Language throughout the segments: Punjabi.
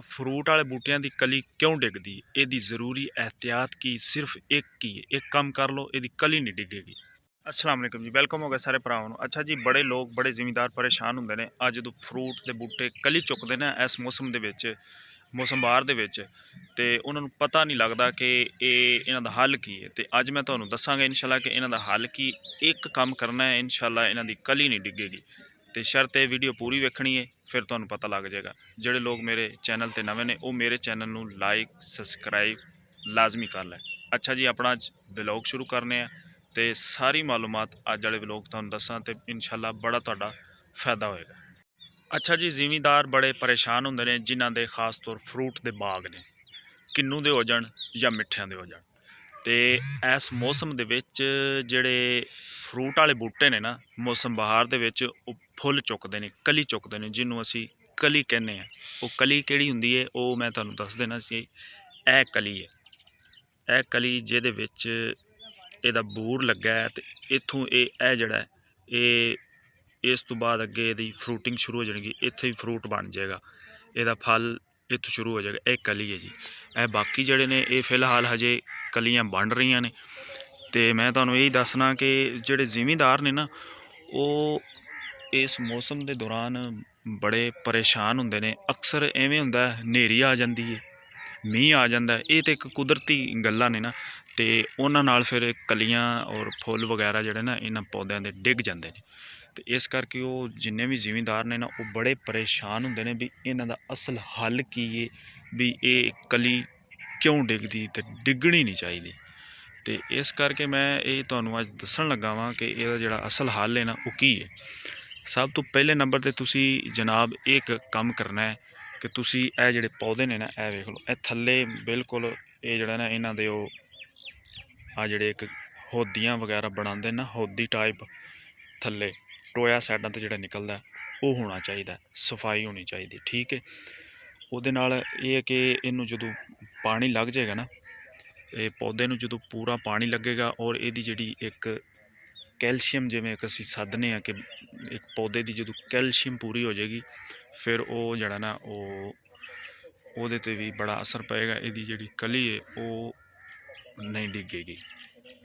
ਫਰੂਟ ਵਾਲੇ ਬੂਟਿਆਂ ਦੀ ਕਲੀ ਕਿਉਂ ਡਿੱਗਦੀ? ਇਹਦੀ ਜ਼ਰੂਰੀ ehtiyat ਕੀ ਸਿਰਫ ਇੱਕ ਹੀ ਹੈ, ਇੱਕ ਕੰਮ ਕਰ ਲਓ ਇਹਦੀ ਕਲੀ ਨਹੀਂ ਡਿੱਗੇਗੀ। अस्सलाम वालेकुम जी, वेलकम हो गया सारे भरावां नूं। अच्छा जी, बड़े लोग बड़े जिमीदार परेशान होंदे ने आ जदों फ्रूट दे बूटे कली चुकदे ने इस मौसम दे विच, मौसम बहार दे विच, ते उन्हां नूं पता नहीं लगदा कि इन्हां दा हल की है। ते अज मैं तुहानूं दस्सांगा इंशाअल्लाह कि इन्हां दा हल की। एक काम करना है इंशाअल्लाह, इन्हां दी कली नहीं डिगेगी। तो शर्त ये वीडियो पूरी वेखनी है, फिर तुहानूं पता लग जाएगा। जिहड़े लोग मेरे चैनल ते नवें ने वो मेरे चैनल नूं लाइक सबसक्राइब लाजमी कर लैण। अच्छा जी, अपना व्लॉग शुरू करने हैं तो सारी मालूमात अज वाले व्लॉग तुहानूं दस्सां ते इंशाअल्लाह बड़ा तुहाडा फायदा होएगा। अच्छा जी, जिमीदार बड़े परेशान होंदे ने जिन्हां दे खास तौर फ्रूट दे बाग ने, किन्नू दे हो जाण या मिठियां दे हो जाण। ते इस मौसम दे विच जिहड़े फ्रूट वाले बूटे ने ना, मौसम बहार दे विच ओह फुੱਲ चुकदे ने, कली चुकदे ने, जिन्हों असी कली कहने हैं। वो कली किहड़ी हुंदी है वो मैं तुहानूं दस देना सी। ਇਹ कली है, ਇਹ कली जिहदे विच ਇਹਦਾ ਬੂਰ ਲੱਗਾ ਹੈ ਤੇ ਇੱਥੋਂ ਇਹ ਜਿਹੜਾ ਇਹ ਇਸ ਤੋਂ ਬਾਅਦ ਅੱਗੇ ਇਹਦੀ ਫਰੂਟਿੰਗ ਸ਼ੁਰੂ ਹੋ ਜਾਣਗੀ। ਇੱਥੇ ਹੀ ਫਰੂਟ ਬਣ ਜਾਏਗਾ, ਇਹਦਾ ਫਲ ਇੱਥੋਂ ਸ਼ੁਰੂ ਹੋ ਜਾਏਗਾ। ਇਹ ਕਲੀ ਹੈ ਜੀ। ਇਹ ਬਾਕੀ ਜਿਹੜੇ ਨੇ ਇਹ ਫਿਲਹਾਲ ਹਜੇ ਕਲੀਆਂ ਬਣ ਰਹੀਆਂ ਨੇ। ਤੇ ਮੈਂ ਤੁਹਾਨੂੰ ਇਹੀ ਦੱਸਣਾ ਕਿ ਜਿਹੜੇ ਜ਼ਿਮੀਂਦਾਰ ਨੇ ਨਾ, ਉਹ ਇਸ ਮੌਸਮ ਦੇ ਦੌਰਾਨ ਬੜੇ ਪਰੇਸ਼ਾਨ ਹੁੰਦੇ ਨੇ। ਅਕਸਰ ਐਵੇਂ ਹੁੰਦਾ ਹਨੇਰੀ ਆ ਜਾਂਦੀ ਹੈ, ਮੀਂਹ ਆ ਜਾਂਦਾ। ਇਹ ਤਾਂ ਇੱਕ ਕੁਦਰਤੀ ਗੱਲਾਂ ਨੇ ਨਾ, ਤੇ ਉਹਨਾਂ ਨਾਲ ਫਿਰ ਕਲੀਆਂ ਔਰ ਫੁੱਲ ਵਗੈਰਾ ਜਿਹੜੇ ਨਾ ਇਹਨਾਂ ਪੌਦਿਆਂ ਦੇ ਡਿੱਗ ਜਾਂਦੇ ਨੇ। ਤੇ ਇਸ ਕਰਕੇ ਉਹ ਜਿੰਨੇ ਵੀ ਜ਼ਿਮੀਂਦਾਰ ਨੇ ਨਾ, ਉਹ ਬੜੇ ਪਰੇਸ਼ਾਨ ਹੁੰਦੇ ਨੇ ਵੀ ਇਹਨਾਂ ਦਾ ਅਸਲ ਹੱਲ ਕੀ ਹੈ, ਵੀ ਇਹ ਕਲੀ ਕਿਉਂ ਡਿੱਗਦੀ ਤੇ ਡਿੱਗਣੀ ਨਹੀਂ ਚਾਹੀਦੀ। ਤੇ ਇਸ ਕਰਕੇ ਮੈਂ ਇਹ ਤੁਹਾਨੂੰ ਅੱਜ ਦੱਸਣ ਲੱਗਾ ਵਾਂ ਕਿ ਇਹਦਾ ਜਿਹੜਾ ਅਸਲ ਹੱਲ ਹੈ ਨਾ ਉਹ ਕੀ ਹੈ। ਸਭ ਤੋਂ ਪਹਿਲੇ ਨੰਬਰ 'ਤੇ ਤੁਸੀਂ ਜਨਾਬ ਇੱਕ ਕੰਮ ਕਰਨਾ ਹੈ ਕਿ ਤੁਸੀਂ ਇਹ ਜਿਹੜੇ ਪੌਦੇ ਨੇ ਨਾ, ਇਹ ਵੇਖ ਲਓ, ਇਹ ਥੱਲੇ ਬਿਲਕੁਲ ਇਹ ਜਿਹੜਾ ਨਾ ਇਹਨਾਂ ਦੇ ਉਹ ਆ ਜਿਹੜੇ ਇੱਕ ਹੋਦੀਆਂ ਵਗੈਰਾ ਬਣਾਉਂਦੇ ਨਾ, ਹੋਦੀ ਟਾਈਪ ਥੱਲੇ ਟੋਇਆ ਸਾਈਡਾਂ 'ਤੇ ਜਿਹੜਾ ਨਿਕਲਦਾ ਉਹ ਹੋਣਾ ਚਾਹੀਦਾ, ਸਫਾਈ ਹੋਣੀ ਚਾਹੀਦੀ। ਠੀਕ ਹੈ। ਉਹਦੇ ਨਾਲ ਇਹ ਹੈ ਕਿ ਇਹਨੂੰ ਜਦੋਂ ਪਾਣੀ ਲੱਗ ਜਾਏਗਾ ਨਾ, ਇਹ ਪੌਦੇ ਨੂੰ ਜਦੋਂ ਪੂਰਾ ਪਾਣੀ ਲੱਗੇਗਾ ਔਰ ਇਹਦੀ ਜਿਹੜੀ ਇੱਕ ਕੈਲਸ਼ੀਅਮ, ਜਿਵੇਂ ਇੱਕ ਅਸੀਂ ਸੱਦਨੇ ਹਾਂ ਕਿ ਇੱਕ ਪੌਦੇ ਦੀ ਜਦੋਂ ਕੈਲਸ਼ੀਅਮ ਪੂਰੀ ਹੋ ਜਾਏਗੀ, ਫਿਰ ਉਹ ਜਿਹੜਾ ਨਾ ਉਹ ਉਹਦੇ 'ਤੇ ਵੀ ਬੜਾ ਅਸਰ ਪਏਗਾ। ਇਹਦੀ ਜਿਹੜੀ ਕਲੀ ਹੈ ਉਹ ਨਹੀਂ ਡਿੱਗੇਗੀ।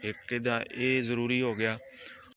ਇੱਕ ਇਹਦਾ ਇਹ ਜ਼ਰੂਰੀ ਹੋ ਗਿਆ।